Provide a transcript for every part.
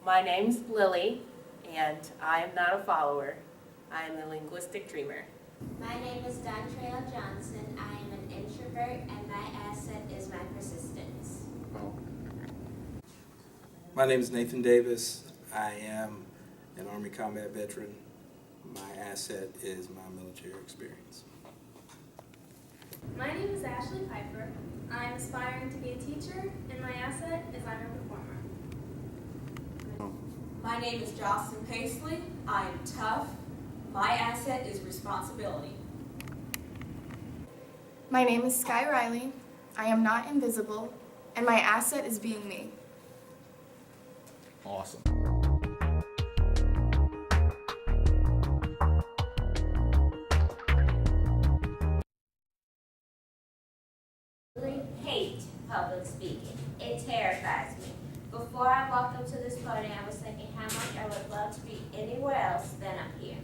My name's Lily, and I am not a follower. I am a linguistic dreamer. My name is Dontrell Johnson. I am an introvert, and my asset is my persistence. My name is Nathan Davis. I am an Army combat veteran. My asset is my military experience. My name is Ashley Piper. I am aspiring to be a teacher, and my asset is I'm a performer. My name is Jocelyn Paisley. I am tough. My asset is responsibility. My name is Sky Riley. I am not invisible, and my asset is being me. Awesome. I really hate public speaking. It terrifies me. Before I walked up to this podium, I was thinking how much I would love to be anywhere else than up here.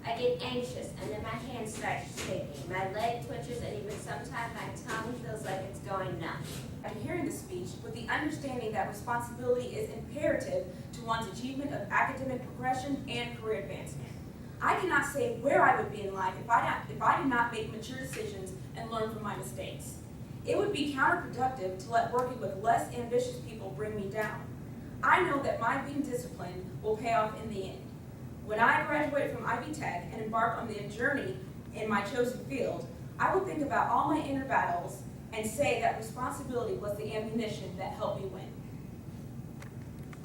I get anxious, and then my hands start shaking. My leg twitches, and even sometimes my tongue feels like it's going numb. I'm hearing the speech with the understanding that responsibility is imperative to one's achievement of academic progression and career advancement. I cannot say where I would be in life if I did not make mature decisions and learn from my mistakes. It would be counterproductive to let working with less ambitious people bring me down. I know that my being disciplined will pay off in the end. When I graduate from Ivy Tech and embark on the journey in my chosen field, I will think about all my inner battles and say that responsibility was the ammunition that helped me win.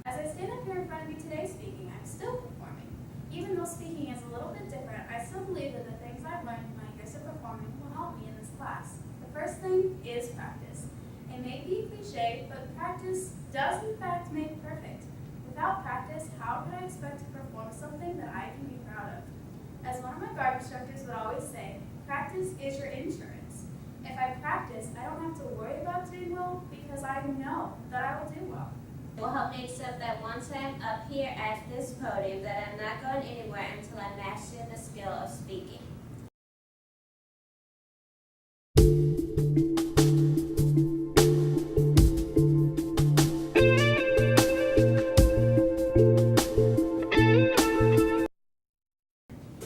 As I stand up here in front of you today speaking, I'm still performing. Even though speaking is a little bit different, I still believe that the things I've learned in my years of performing will help me in this class. The first thing is practice. It may be cliche, but practice does in fact make perfect. Without practice, how could I expect to perform something that I can be proud of? As one of my guard instructors would always say, practice is your insurance. If I practice, I don't have to worry about doing well because I know that I will do well. It will help me accept that once I'm up here at this podium, that I'm not going anywhere until I master the skill of speaking.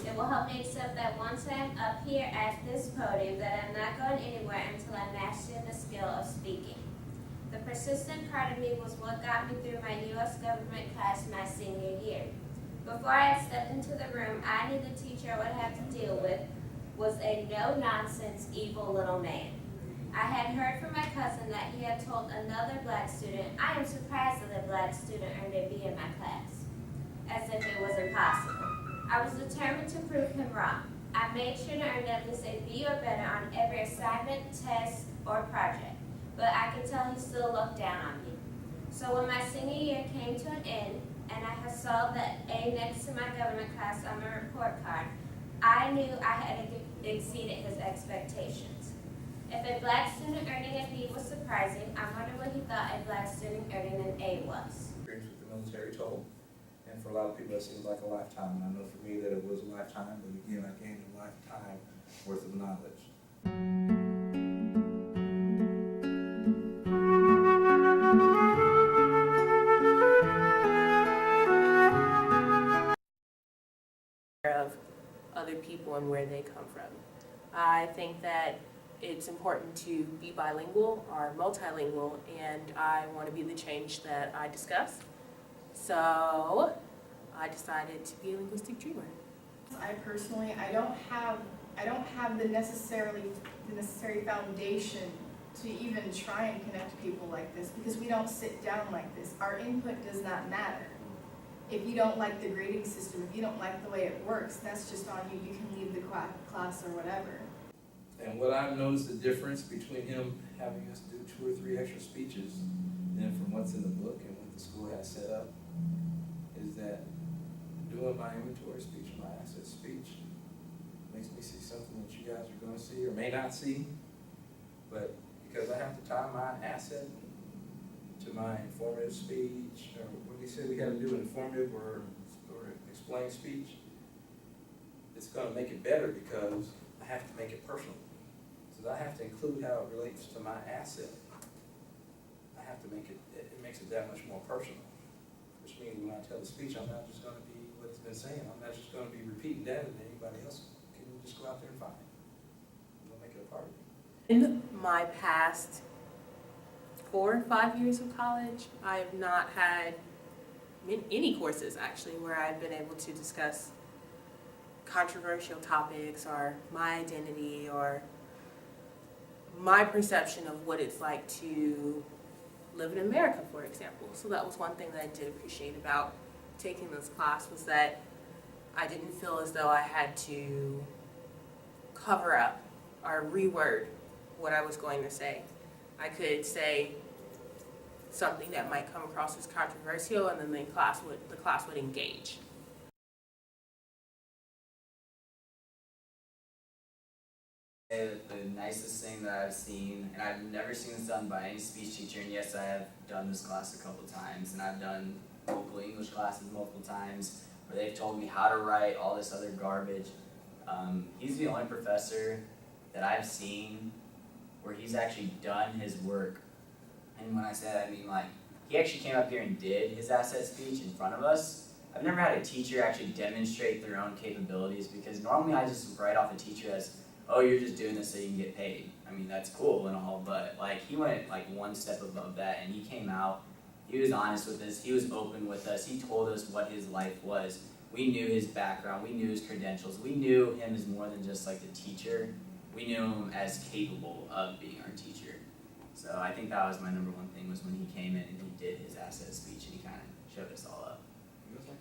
It will help me accept that once I'm up here at this podium, that I'm not going anywhere until I master the skill of speaking. The persistent part of me was what got me through my U.S. government class my senior year. Before I had stepped into the room, I knew the teacher I would have to deal with was a no-nonsense, evil little man. I had heard from my cousin that he had told another black student, "I am surprised that a black student earned a B in my class," as if it was impossible. I was determined to prove him wrong. I made sure to earn at least a B or better on every assignment, test, or project, but I could tell he still looked down on me. So when my senior year came to an end, and I had saw the A next to my government class on my report card, I knew I had exceeded his expectations. If a black student earning a B was surprising, I wonder what he thought a black student earning an A was. Experience with the military told, and for a lot of people it seems like a lifetime, and I know for me that it was a lifetime, but again I gained a lifetime worth of knowledge. Of other people and where they come from. I think that it's important to be bilingual or multilingual, and I want to be the change that I discussed. So I decided to be a linguistic dreamer. I personally, I don't have the necessary foundation to even try and connect people like this because we don't sit down like this. Our input does not matter. If you don't like the grading system, if you don't like the way it works, that's just on you. You can leave the class or whatever. And what I've noticed the difference between him having us do 2 or 3 extra speeches than from what's in the book and what the school has set up is that doing my inventory speech, my asset speech, makes me see something that you guys are going to see or may not see, but because I have to tie my asset to my informative speech, or what do you say we got to do, informative or explain speech, it's going to make it better because I have to make it personal. So I have to include how it relates to my asset. I have to make it, it makes it that much more personal, which which means when I tell the speech, I'm not just gonna be what it's been saying. I'm not just gonna be repeating data that anybody else can just go out there and find. I'm gonna make it a part of it. In my past 4 or 5 years of college, I have not had any courses actually where I've been able to discuss controversial topics or my identity or my perception of what it's like to live in America, for example. So that was one thing that I did appreciate about taking this class, was that I didn't feel as though I had to cover up or reword what I was going to say. I could say something that might come across as controversial, and then the class would engage. Say that the nicest thing that I've seen, and I've never seen this done by any speech teacher, and yes, I have done this class a couple times, and I've done local English classes multiple times, where they've told me how to write, all this other garbage. He's the only professor that I've seen where he's actually done his work. And when I say that, I mean like, he actually came up here and did his asset speech in front of us. I've never had a teacher actually demonstrate their own capabilities, because normally I just write off a teacher as, oh, you're just doing this so you can get paid. I mean, that's cool and all, but like he went like one step above that, and he came out, he was honest with us, he was open with us, he told us what his life was. We knew his background, we knew his credentials, we knew him as more than just like the teacher, we knew him as capable of being our teacher. So I think that was my number one thing, was when he came in and he did his asset speech and he kind of showed us all up. He was like,